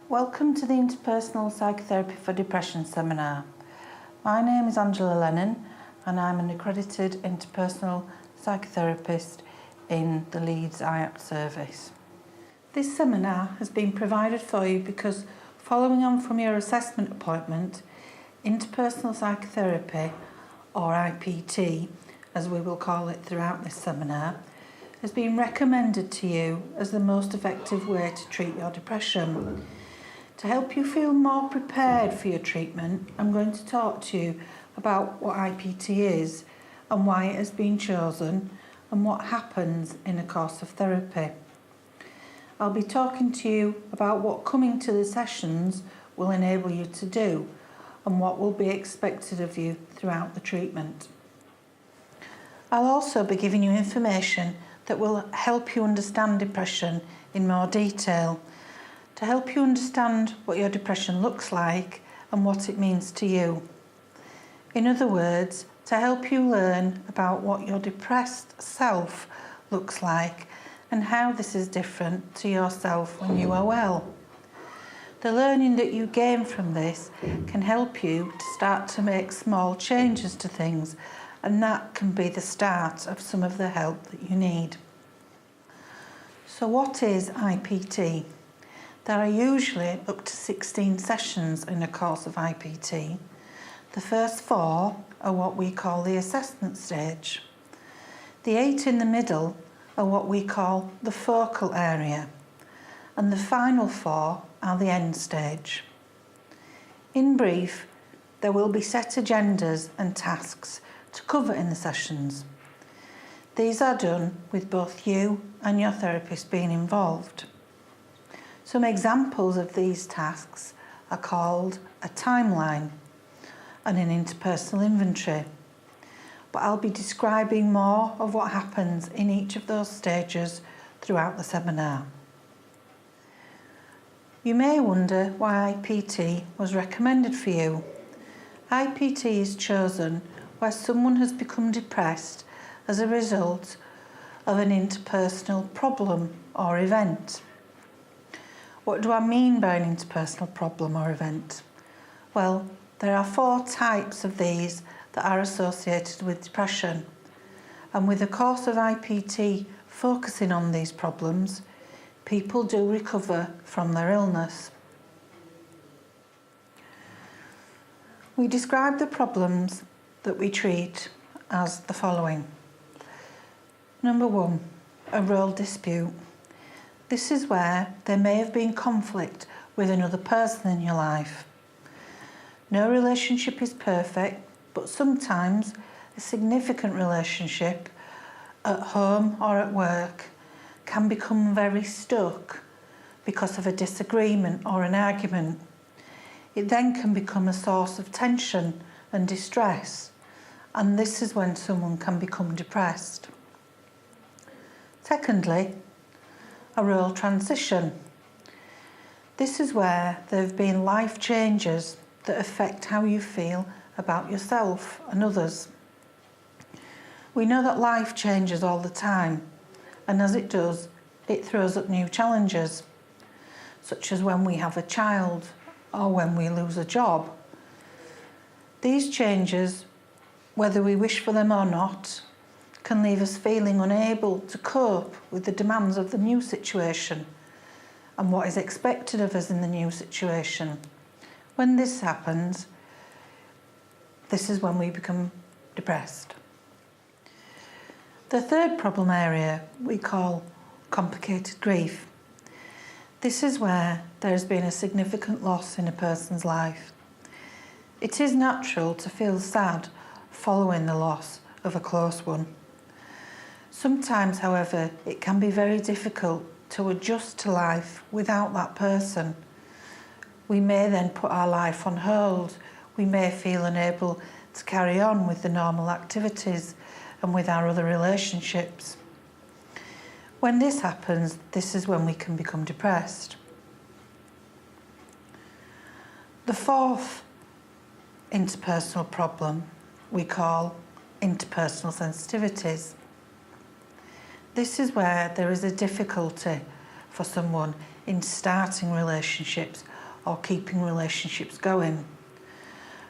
Welcome to the Interpersonal Psychotherapy for Depression seminar. My name is Angela Lennon and I'm an Accredited Interpersonal Psychotherapist in the Leeds IAPT service. This seminar has been provided for you because, following on from your assessment appointment, Interpersonal Psychotherapy, or IPT as we will call it throughout this seminar, has been recommended to you as the most effective way to treat your depression. To help you feel more prepared for your treatment, I'm going to talk to you about what IPT is and why it has been chosen and what happens in a course of therapy. I'll be talking to you about what coming to the sessions will enable you to do and what will be expected of you throughout the treatment. I'll also be giving you information that will help you understand depression in more detail, to help you understand what your depression looks like and what it means to you. In other words, to help you learn about what your depressed self looks like and how this is different to yourself when you are well. The learning that you gain from this can help you to start to make small changes to things, and that can be the start of some of the help that you need. So what is IPT? There are usually up to 16 sessions in a course of IPT. The first 4 are what we call the assessment stage. The 8 in the middle are what we call the focal area, and the final 4 are the end stage. In brief, there will be set agendas and tasks to cover in the sessions. These are done with both you and your therapist being involved. Some examples of these tasks are called a timeline and an interpersonal inventory, but I'll be describing more of what happens in each of those stages throughout the seminar. You may wonder why IPT was recommended for you. IPT is chosen where someone has become depressed as a result of an interpersonal problem or event. What do I mean by an interpersonal problem or event? Well, there are 4 types of these that are associated with depression, and with a course of IPT focusing on these problems, people do recover from their illness. We describe the problems that we treat as the following. Number 1, a role dispute. This is where there may have been conflict with another person in your life. No relationship is perfect, but sometimes a significant relationship at home or at work can become very stuck because of a disagreement or an argument. It then can become a source of tension and distress, and this is when someone can become depressed. Secondly, a role transition. This is where there have been life changes that affect how you feel about yourself and others. We know that life changes all the time, and as it does, it throws up new challenges, such as when we have a child or when we lose a job. These changes, whether we wish for them or not, can leave us feeling unable to cope with the demands of the new situation and what is expected of us in the new situation. When this happens, this is when we become depressed. The third problem area we call complicated grief. This is where there has been a significant loss in a person's life. It is natural to feel sad following the loss of a close one. Sometimes, however, it can be very difficult to adjust to life without that person. We may then put our life on hold. We may feel unable to carry on with the normal activities and with our other relationships. When this happens, this is when we can become depressed. The fourth interpersonal problem we call interpersonal sensitivities. This is where there is a difficulty for someone in starting relationships or keeping relationships going.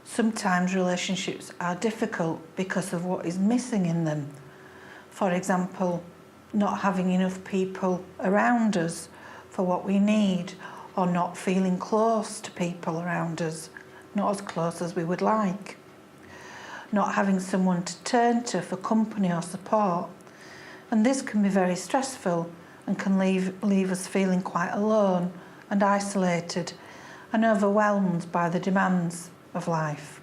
Sometimes relationships are difficult because of what is missing in them. For example, not having enough people around us for what we need, or not feeling close to people around us, not as close as we would like. Not having someone to turn to for company or support. And this can be very stressful and can leave us feeling quite alone and isolated and overwhelmed by the demands of life.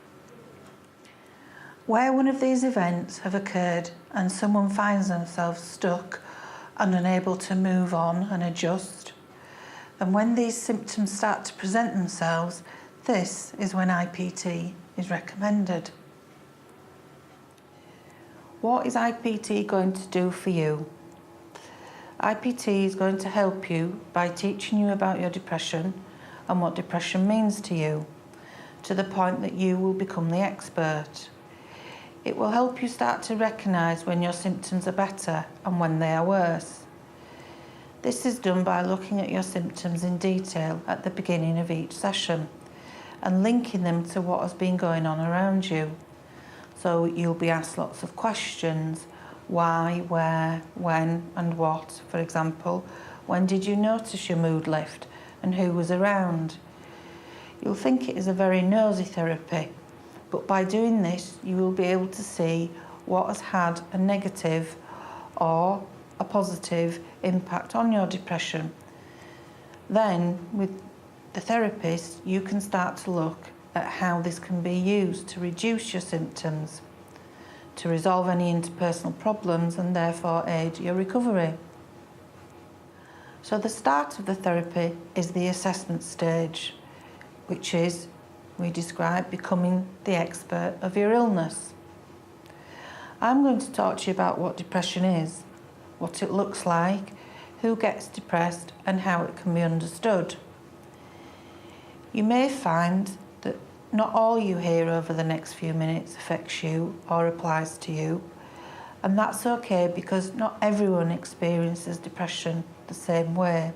Where one of these events have occurred and someone finds themselves stuck and unable to move on and adjust, and when these symptoms start to present themselves, this is when IPT is recommended. What is IPT going to do for you? IPT is going to help you by teaching you about your depression and what depression means to you, to the point that you will become the expert. It will help you start to recognise when your symptoms are better and when they are worse. This is done by looking at your symptoms in detail at the beginning of each session and linking them to what has been going on around you. So you'll be asked lots of questions: why, where, when and what. For example, when did you notice your mood lift and who was around? You'll think it is a very nosy therapy, but by doing this you will be able to see what has had a negative or a positive impact on your depression. Then with the therapist you can start to look at how this can be used to reduce your symptoms, to resolve any interpersonal problems and therefore aid your recovery. So the start of the therapy is the assessment stage, which is, we describe, becoming the expert of your illness. I'm going to talk to you about what depression is, what it looks like, who gets depressed and how it can be understood. You may find that not all you hear over the next few minutes affects you or applies to you, and that's okay because not everyone experiences depression the same way,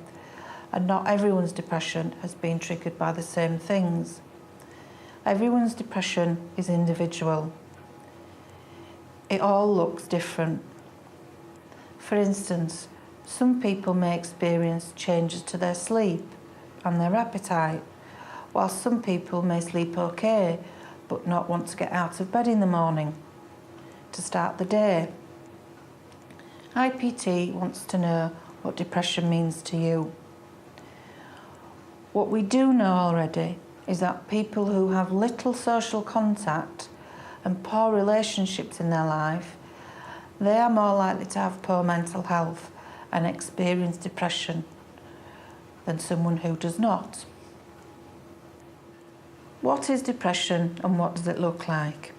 and not everyone's depression has been triggered by the same things. Everyone's depression is individual. It all looks different. For instance, some people may experience changes to their sleep and their appetite, while some people may sleep okay but not want to get out of bed in the morning to start the day. IPT wants to know what depression means to you. What we do know already is that people who have little social contact and poor relationships in their life, they are more likely to have poor mental health and experience depression than someone who does not. What is depression and what does it look like?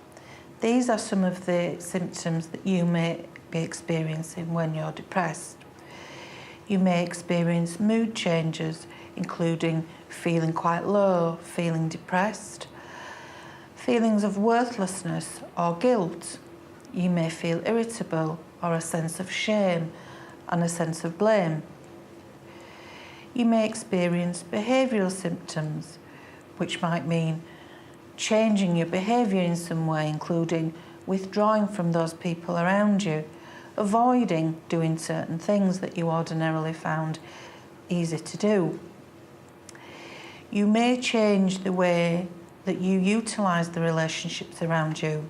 These are some of the symptoms that you may be experiencing when you're depressed. You may experience mood changes, including feeling quite low, feeling depressed, feelings of worthlessness or guilt. You may feel irritable or a sense of shame and a sense of blame. You may experience behavioural symptoms, which might mean changing your behaviour in some way, including withdrawing from those people around you, avoiding doing certain things that you ordinarily found easy to do. You may change the way that you utilise the relationships around you.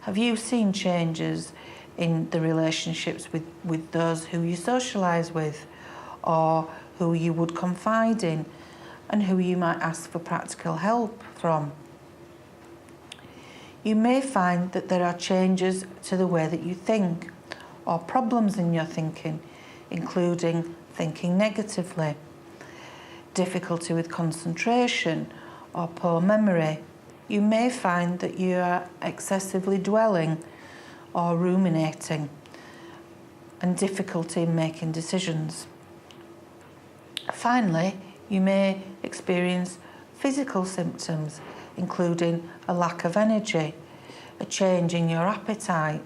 Have you seen changes in the relationships with those who you socialise with, or who you would confide in, and who you might ask for practical help from? You may find that there are changes to the way that you think, or problems in your thinking, including thinking negatively, difficulty with concentration, or poor memory. You may find that you are excessively dwelling or ruminating, and difficulty in making decisions. Finally, you may experience physical symptoms, including a lack of energy, a change in your appetite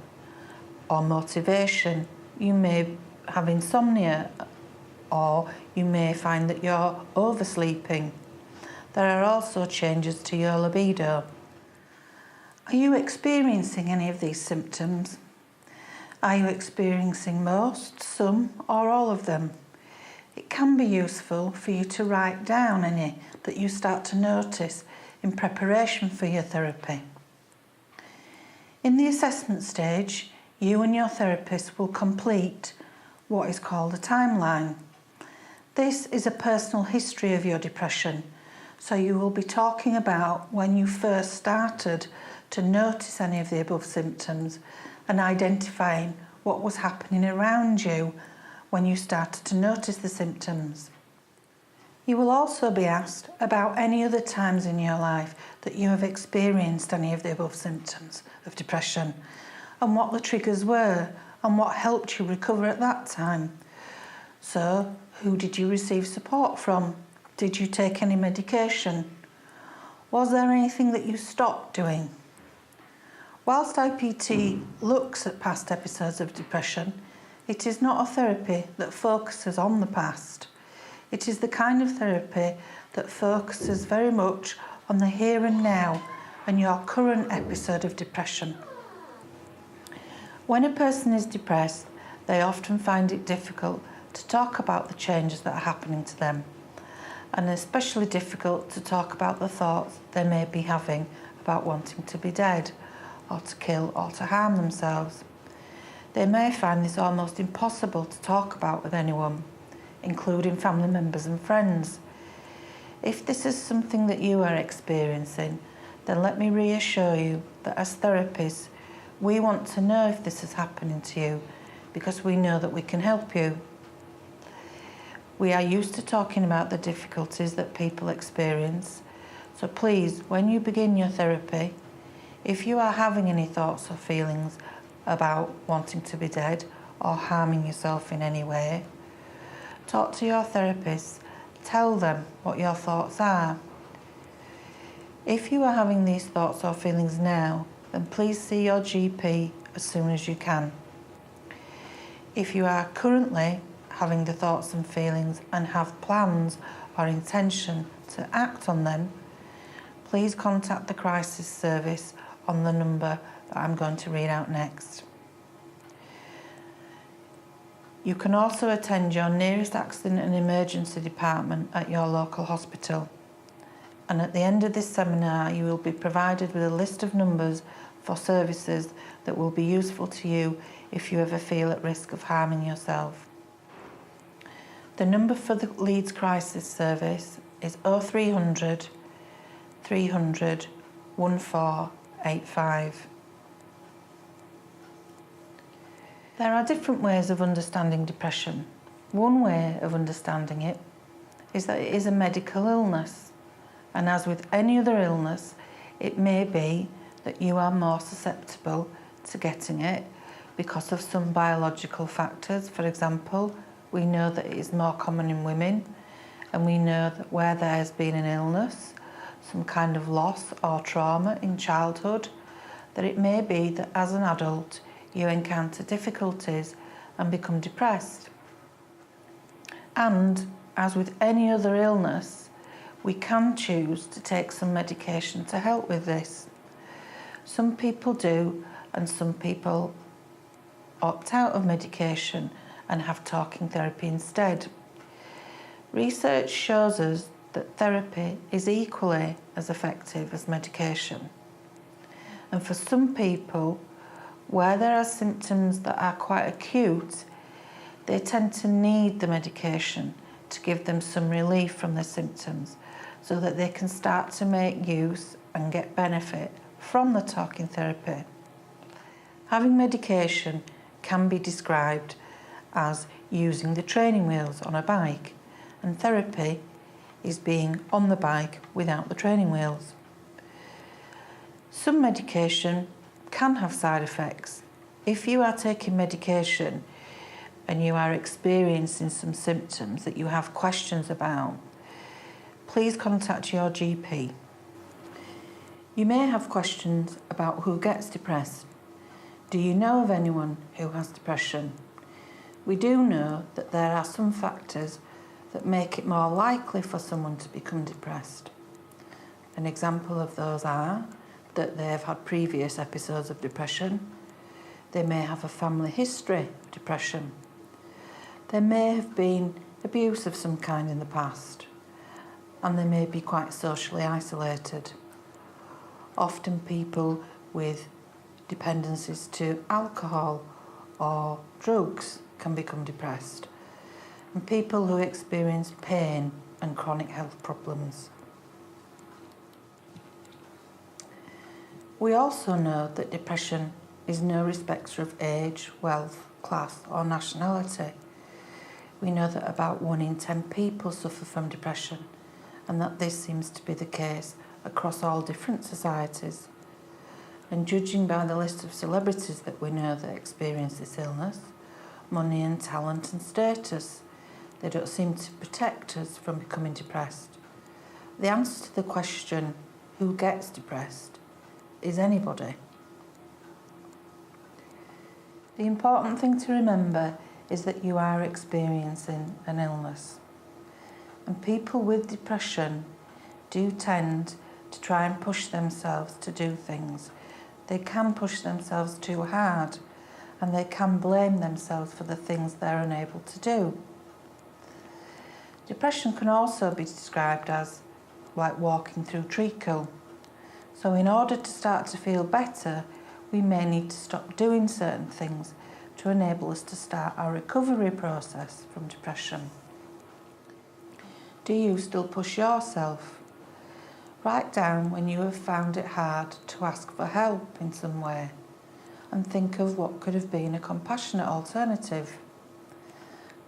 or motivation. You may have insomnia, or you may find that you're oversleeping, there are also changes to your libido. Are you experiencing any of these symptoms? Are you experiencing most, some, or all of them? It can be useful for you to write down any that you start to notice in preparation for your therapy. In the assessment stage, you and your therapist will complete what is called a timeline. This is a personal history of your depression, so you will be talking about when you first started to notice any of the above symptoms and identifying what was happening around you when you started to notice the symptoms. You will also be asked about any other times in your life that you have experienced any of the above symptoms of depression and what the triggers were and what helped you recover at that time. So, who did you receive support from? Did you take any medication? Was there anything that you stopped doing? Whilst IPT looks at past episodes of depression, it is not a therapy that focuses on the past. It is the kind of therapy that focuses very much on the here and now and your current episode of depression. When a person is depressed, they often find it difficult to talk about the changes that are happening to them, and especially difficult to talk about the thoughts they may be having about wanting to be dead, or to kill, or to harm themselves. They may find this almost impossible to talk about with anyone, including family members and friends. If this is something that you are experiencing, then let me reassure you that as therapists, we want to know if this is happening to you because we know that we can help you. We are used to talking about the difficulties that people experience, so please, when you begin your therapy, if you are having any thoughts or feelings about wanting to be dead or harming yourself in any way, talk to your therapist, tell them what your thoughts are. If you are having these thoughts or feelings now, then please see your GP as soon as you can. If you are currently having the thoughts and feelings and have plans or intention to act on them, please contact the crisis service on the number that I'm going to read out next. You can also attend your nearest accident and emergency department at your local hospital. And at the end of this seminar, you will be provided with a list of numbers for services that will be useful to you if you ever feel at risk of harming yourself. The number for the Leeds Crisis Service is 0300 300 1485. There are different ways of understanding depression. One way of understanding it is that it is a medical illness, and as with any other illness, it may be that you are more susceptible to getting it because of some biological factors. For example, we know that it is more common in women, and we know that where there has been an illness, some kind of loss or trauma in childhood, that it may be that as an adult you encounter difficulties and become depressed. And as with any other illness, we can choose to take some medication to help with this. Some people do, and some people opt out of medication and have talking therapy instead. Research shows us that therapy is equally as effective as medication. And for some people, where there are symptoms that are quite acute, they tend to need the medication to give them some relief from the symptoms so that they can start to make use and get benefit from the talking therapy. Having medication can be described as using the training wheels on a bike, and therapy is being on the bike without the training wheels. Some medication can have side effects. If you are taking medication and you are experiencing some symptoms that you have questions about, please contact your GP. You may have questions about who gets depressed. Do you know of anyone who has depression? We do know that there are some factors that make it more likely for someone to become depressed. An example of those are that they have had previous episodes of depression. They may have a family history of depression. There may have been abuse of some kind in the past, and they may be quite socially isolated. Often people with dependencies to alcohol or drugs can become depressed, and people who experience pain and chronic health problems. We also know that depression is no respecter of age, wealth, class or nationality. We know that about 1 in 10 people suffer from depression, and that this seems to be the case across all different societies. And judging by the list of celebrities that we know that experience this illness, money and talent and status, they don't seem to protect us from becoming depressed. The answer to the question, who gets depressed, is anybody. The important thing to remember is that you are experiencing an illness. And people with depression do tend to try and push themselves to do things. They can push themselves too hard, and they can blame themselves for the things they're unable to do. Depression can also be described as like walking through treacle. So in order to start to feel better, we may need to stop doing certain things to enable us to start our recovery process from depression. Do you still push yourself? Write down when you have found it hard to ask for help in some way, and think of what could have been a compassionate alternative.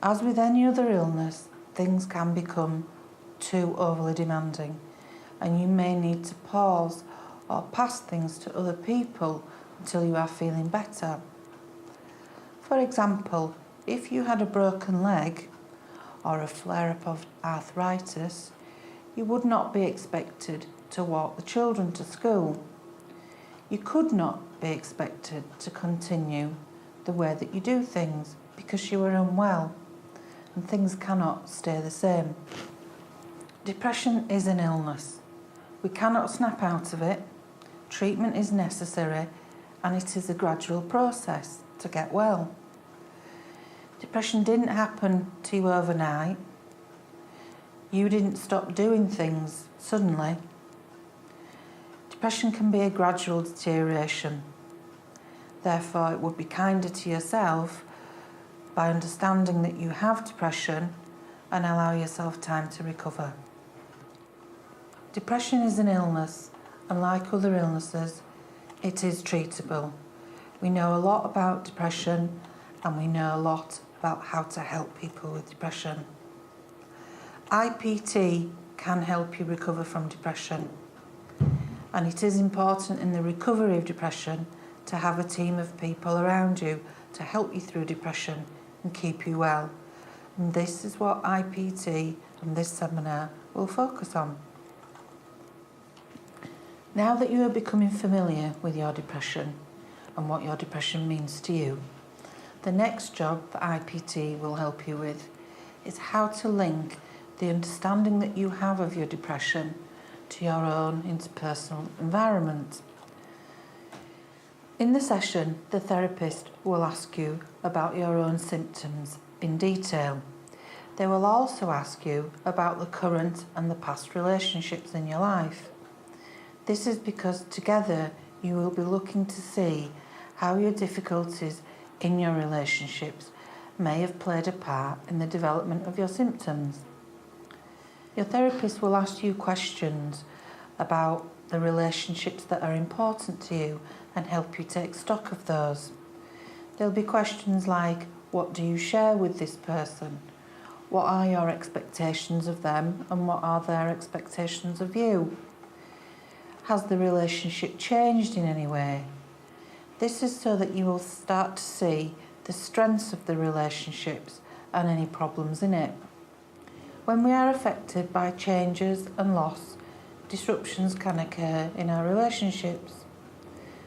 As with any other illness, things can become too overly demanding, and you may need to pause or pass things to other people until you are feeling better. For example, if you had a broken leg or a flare-up of arthritis, you would not be expected to walk the children to school. You could not be expected to continue the way that you do things because you are unwell, and things cannot stay the same. Depression is an illness. We cannot snap out of it. Treatment is necessary, and it is a gradual process to get well. Depression didn't happen to you overnight. You didn't stop doing things suddenly. Depression can be a gradual deterioration. Therefore, it would be kinder to yourself by understanding that you have depression and allow yourself time to recover. Depression is an illness, and like other illnesses, it is treatable. We know a lot about depression, and we know a lot about how to help people with depression. IPT can help you recover from depression, and it is important in the recovery of depression to have a team of people around you to help you through depression and keep you well. And this is what IPT and this seminar will focus on. Now that you are becoming familiar with your depression and what your depression means to you, the next job that IPT will help you with is how to link the understanding that you have of your depression to your own interpersonal environment. In the session, the therapist will ask you about your own symptoms in detail. They will also ask you about the current and the past relationships in your life. This is because together you will be looking to see how your difficulties in your relationships may have played a part in the development of your symptoms. Your therapist will ask you questions about the relationships that are important to you and help you take stock of those. There'll be questions like, what do you share with this person? What are your expectations of them, and what are their expectations of you? Has the relationship changed in any way? This is so that you will start to see the strengths of the relationships and any problems in it. When we are affected by changes and loss, disruptions can occur in our relationships.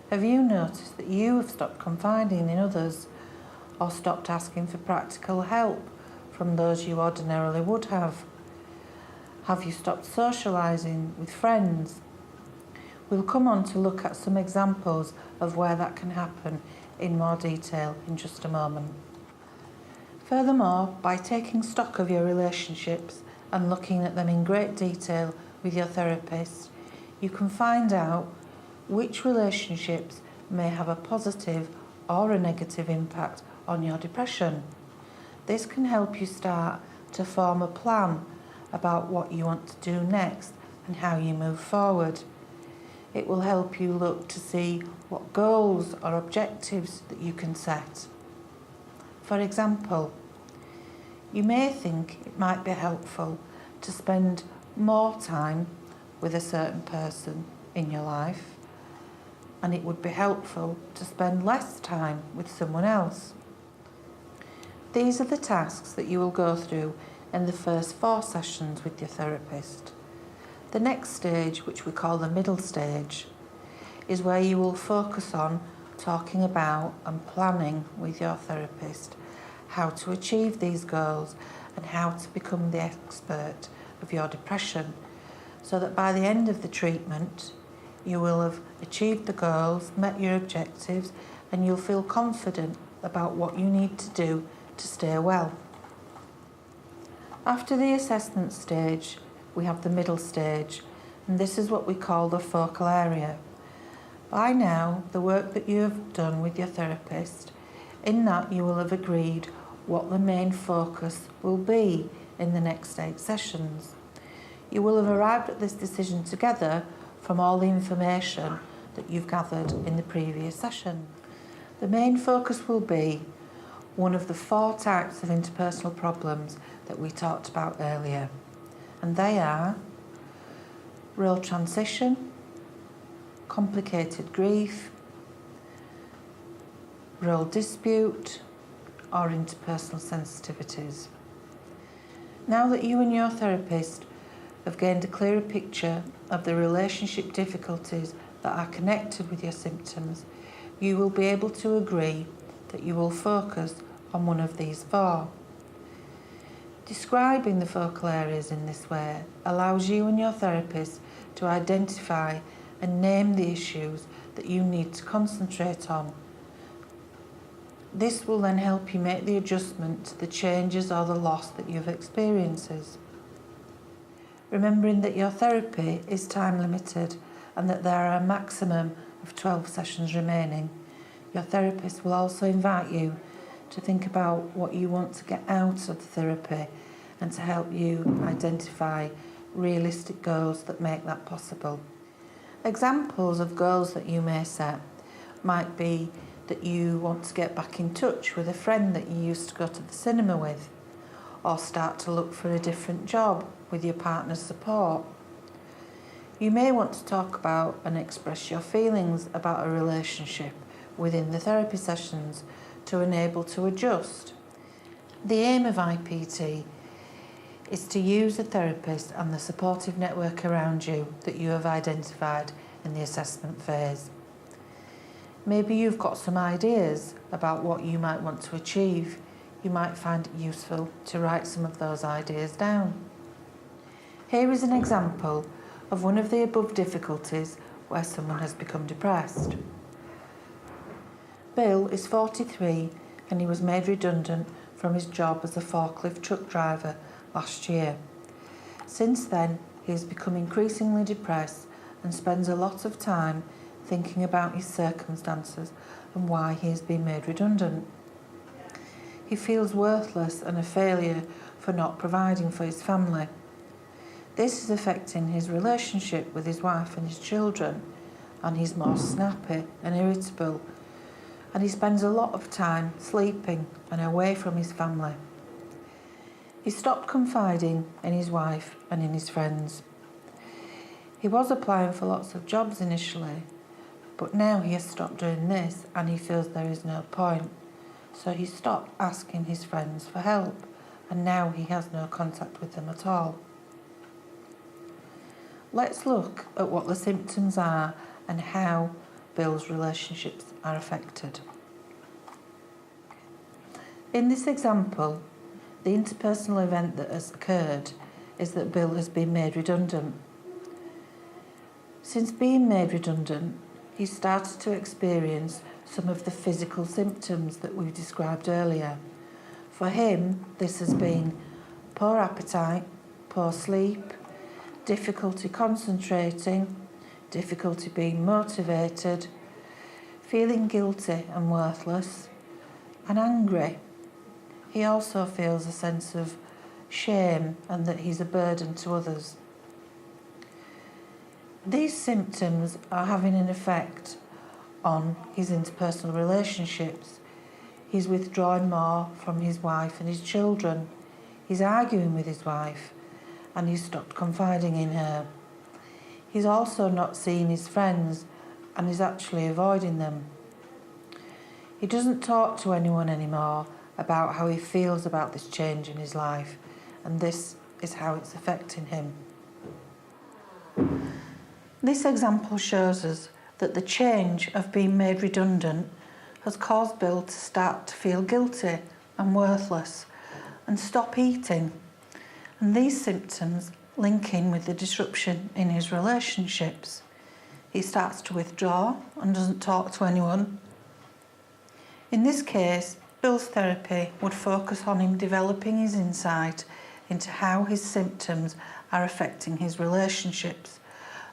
Have you noticed that you have stopped confiding in others, or stopped asking for practical help from those you ordinarily would have? Have you stopped socialising with friends We'll come on to look at some examples of where that can happen in more detail in just a moment. Furthermore, by taking stock of your relationships and looking at them in great detail with your therapist, you can find out which relationships may have a positive or a negative impact on your depression. This can help you start to form a plan about what you want to do next and how you move forward. It will help you look to see what goals or objectives that you can set. For example, you may think it might be helpful to spend more time with a certain person in your life, and it would be helpful to spend less time with someone else. These are the tasks that you will go through in the first 4 sessions with your therapist. The next stage, which we call the middle stage, is where you will focus on talking about and planning with your therapist how to achieve these goals and how to become the expert of your depression, so that by the end of the treatment you will have achieved the goals, met your objectives, and you'll feel confident about what you need to do to stay well. After the assessment stage, we have the middle stage, and this is what we call the focal area. By now, the work that you have done with your therapist, in that you will have agreed what the main focus will be in the next 8 sessions. You will have arrived at this decision together from all the information that you've gathered in the previous session. The main focus will be one of the 4 types of interpersonal problems that we talked about earlier, and they are role transition, complicated grief, role dispute, or interpersonal sensitivities. Now that you and your therapist have gained a clearer picture of the relationship difficulties that are connected with your symptoms, you will be able to agree that you will focus on one of these 4. Describing the focal areas in this way allows you and your therapist to identify and name the issues that you need to concentrate on. This will then help you make the adjustment to the changes or the loss that you've experienced. Remembering that your therapy is time limited and that there are a maximum of 12 sessions remaining, your therapist will also invite you to think about what you want to get out of the therapy and to help you identify realistic goals that make that possible. Examples of goals that you may set might be that you want to get back in touch with a friend that you used to go to the cinema with, or start to look for a different job with your partner's support. You may want to talk about and express your feelings about a relationship within the therapy sessions to enable to adjust. The aim of IPT is to use a therapist and the supportive network around you that you have identified in the assessment phase. Maybe you've got some ideas about what you might want to achieve. You might find it useful to write some of those ideas down. Here is an example of one of the above difficulties where someone has become depressed. Bill is 43 and he was made redundant from his job as a forklift truck driver last year. Since then, he has become increasingly depressed and spends a lot of time thinking about his circumstances and why he has been made redundant. He feels worthless and a failure for not providing for his family. This is affecting his relationship with his wife and his children, and he's more snappy and irritable, and he spends a lot of time sleeping and away from his family. He stopped confiding in his wife and in his friends. He was applying for lots of jobs initially, but now he has stopped doing this and he feels there is no point. So he stopped asking his friends for help, and now he has no contact with them at all. Let's look at what the symptoms are and how Bill's relationships are affected. In this example, the interpersonal event that has occurred is that Bill has been made redundant. Since being made redundant, he started to experience some of the physical symptoms that we described earlier. For him, this has been poor appetite, poor sleep, difficulty concentrating, difficulty being motivated, feeling guilty and worthless, and angry. He also feels a sense of shame and that he's a burden to others. These symptoms are having an effect on his interpersonal relationships. He's withdrawing more from his wife and his children. He's arguing with his wife and he's stopped confiding in her. He's also not seeing his friends and is actually avoiding them. He doesn't talk to anyone anymore about how he feels about this change in his life, and this is how it's affecting him. This example shows us that the change of being made redundant has caused Bill to start to feel guilty and worthless and stop eating. And these symptoms link in with the disruption in his relationships. He starts to withdraw and doesn't talk to anyone. In this case, Bill's therapy would focus on him developing his insight into how his symptoms are affecting his relationships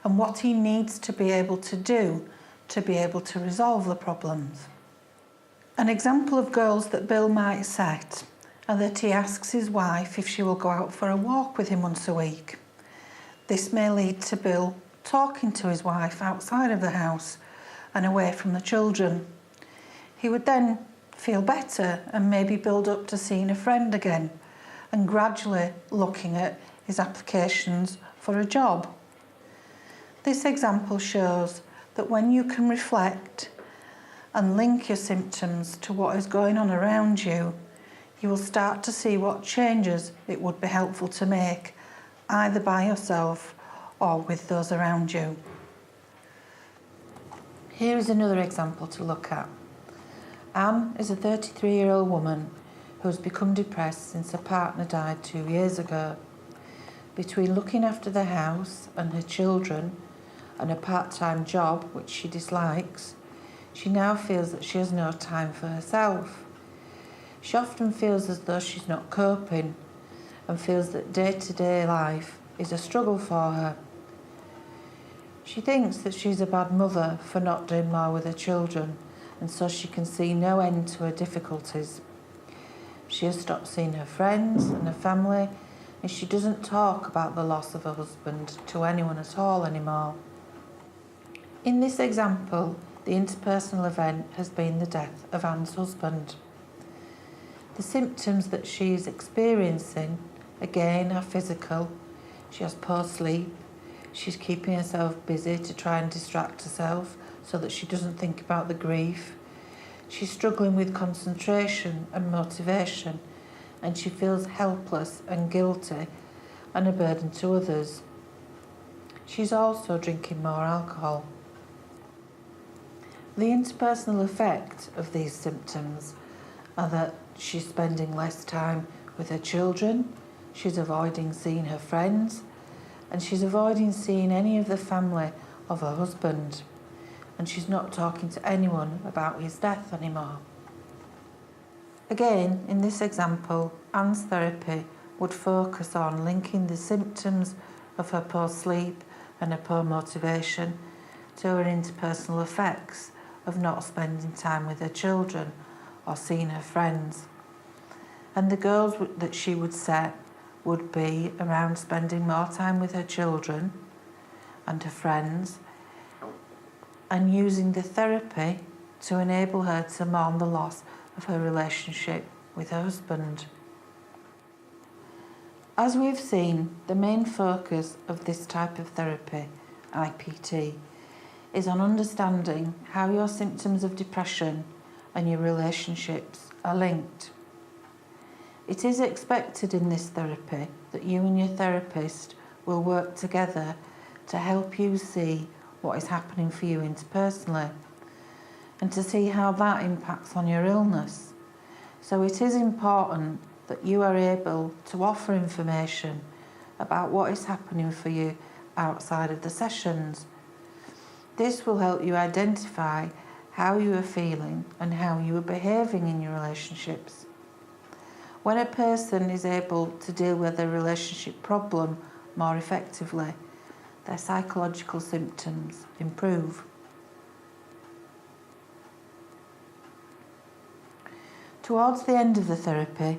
and what he needs to be able to do to be able to resolve the problems. An example of goals that Bill might set are that he asks his wife if she will go out for a walk with him once a week. This may lead to Bill talking to his wife outside of the house and away from the children. He would then feel better and maybe build up to seeing a friend again and gradually looking at his applications for a job. This example shows that when you can reflect and link your symptoms to what is going on around you, you will start to see what changes it would be helpful to make, either by yourself or with those around you. Here is another example to look at. Anne is a 33-year-old woman who has become depressed since her partner died 2 years ago. Between looking after the house and her children and a part-time job which she dislikes, she now feels that she has no time for herself. She often feels as though she's not coping and feels that day-to-day life is a struggle for her. She thinks that she's a bad mother for not doing more with her children, and so she can see no end to her difficulties. She has stopped seeing her friends and her family, and she doesn't talk about the loss of her husband to anyone at all anymore. In this example, the interpersonal event has been the death of Anne's husband. The symptoms that she is experiencing, again, are physical. She has poor sleep. She's keeping herself busy to try and distract herself so that she doesn't think about the grief. She's struggling with concentration and motivation, and she feels helpless and guilty and a burden to others. She's also drinking more alcohol. The interpersonal effect of these symptoms are that she's spending less time with her children, she's avoiding seeing her friends, and she's avoiding seeing any of the family of her husband, and she's not talking to anyone about his death anymore. Again, in this example, Anne's therapy would focus on linking the symptoms of her poor sleep and her poor motivation to her interpersonal effects of not spending time with her children or seeing her friends. And the goals that she would set would be around spending more time with her children and her friends, and using the therapy to enable her to mourn the loss of her relationship with her husband. As we've seen, the main focus of this type of therapy, IPT, is on understanding how your symptoms of depression and your relationships are linked. It is expected in this therapy that you and your therapist will work together to help you see what is happening for you interpersonally and to see how that impacts on your illness. So it is important that you are able to offer information about what is happening for you outside of the sessions, This will help you identify how you are feeling and how you are behaving in your relationships. When a person is able to deal with a relationship problem more effectively, their psychological symptoms improve. Towards the end of the therapy,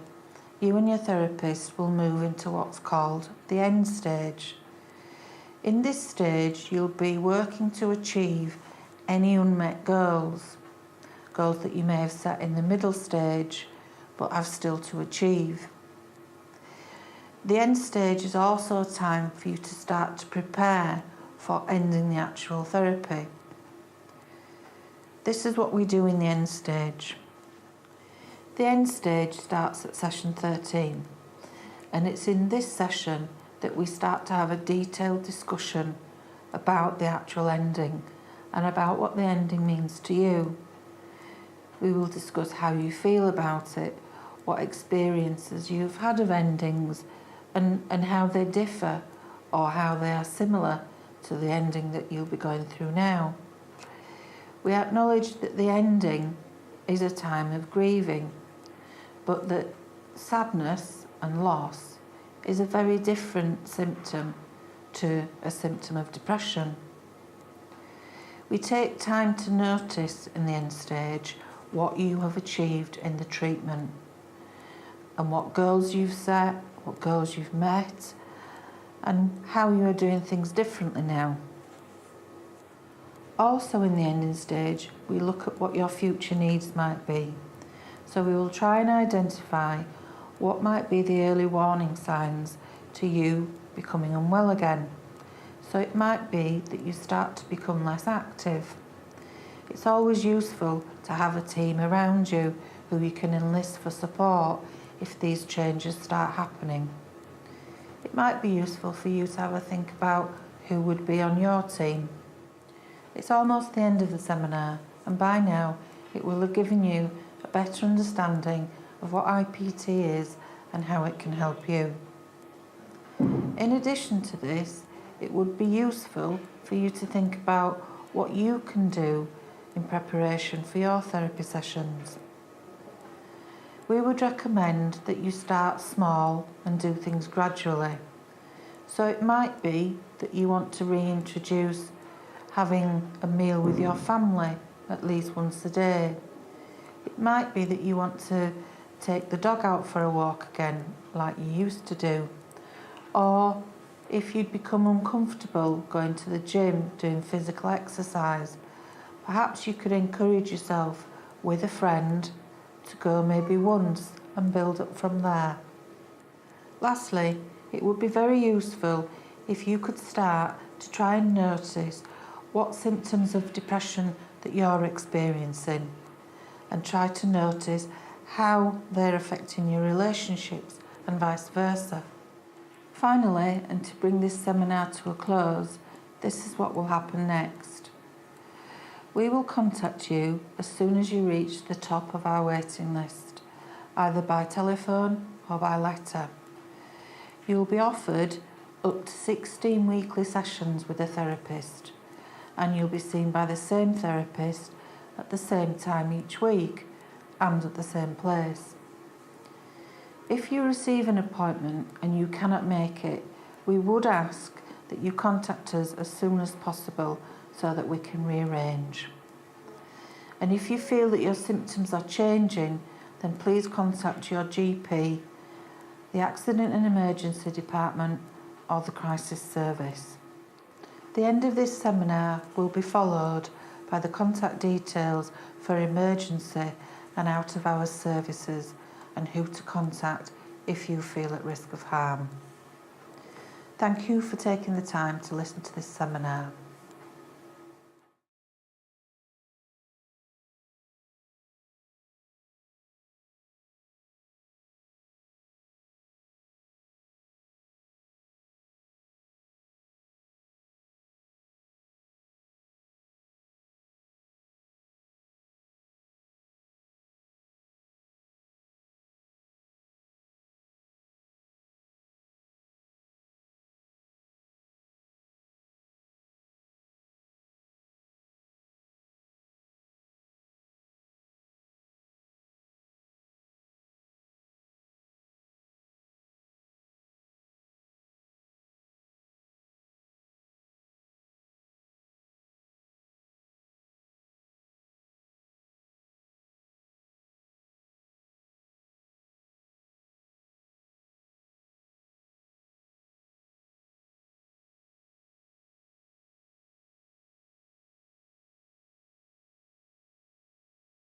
you and your therapist will move into what's called the end stage. In this stage, you'll be working to achieve any unmet goals that you may have set in the middle stage but have still to achieve. The end stage is also a time for you to start to prepare for ending the actual therapy. This is what we do in the end stage. The end stage starts at session 13, and it's in this session that we start to have a detailed discussion about the actual ending and about what the ending means to you. We will discuss how you feel about it, what experiences you've had of endings, and how they differ or how they are similar to the ending that you'll be going through now. We acknowledge that the ending is a time of grieving, but that sadness and loss is a very different symptom to a symptom of depression. We take time to notice in the end stage what you have achieved in the treatment and what goals you've set, what goals you've met, and how you are doing things differently now. Also in the ending stage, we look at what your future needs might be. So we will try and identify what might be the early warning signs to you becoming unwell again. So it might be that you start to become less active. It's always useful to have a team around you who you can enlist for support if these changes start happening. It might be useful for you to have a think about who would be on your team. It's almost the end of the seminar, and by now it will have given you a better understanding of what IPT is and how it can help you. In addition to this, it would be useful for you to think about what you can do in preparation for your therapy sessions. We would recommend that you start small and do things gradually. So it might be that you want to reintroduce having a meal with your family at least once a day. It might be that you want to take the dog out for a walk again, like you used to do. Or if you'd become uncomfortable going to the gym, doing physical exercise, perhaps you could encourage yourself with a friend to go maybe once and build up from there. Lastly, it would be very useful if you could start to try and notice what symptoms of depression that you're experiencing, and try to notice how they're affecting your relationships and vice versa. Finally, and to bring this seminar to a close, this is what will happen next. We will contact you as soon as you reach the top of our waiting list, either by telephone or by letter. You will be offered up to 16 weekly sessions with a therapist, and you'll be seen by the same therapist at the same time each week and at the same place. If you receive an appointment and you cannot make it, we would ask that you contact us as soon as possible so that we can rearrange. And if you feel that your symptoms are changing, then please contact your GP, the Accident and Emergency Department, or the Crisis Service. The end of this seminar will be followed by the contact details for emergency and out of hours services and who to contact if you feel at risk of harm. Thank you for taking the time to listen to this seminar.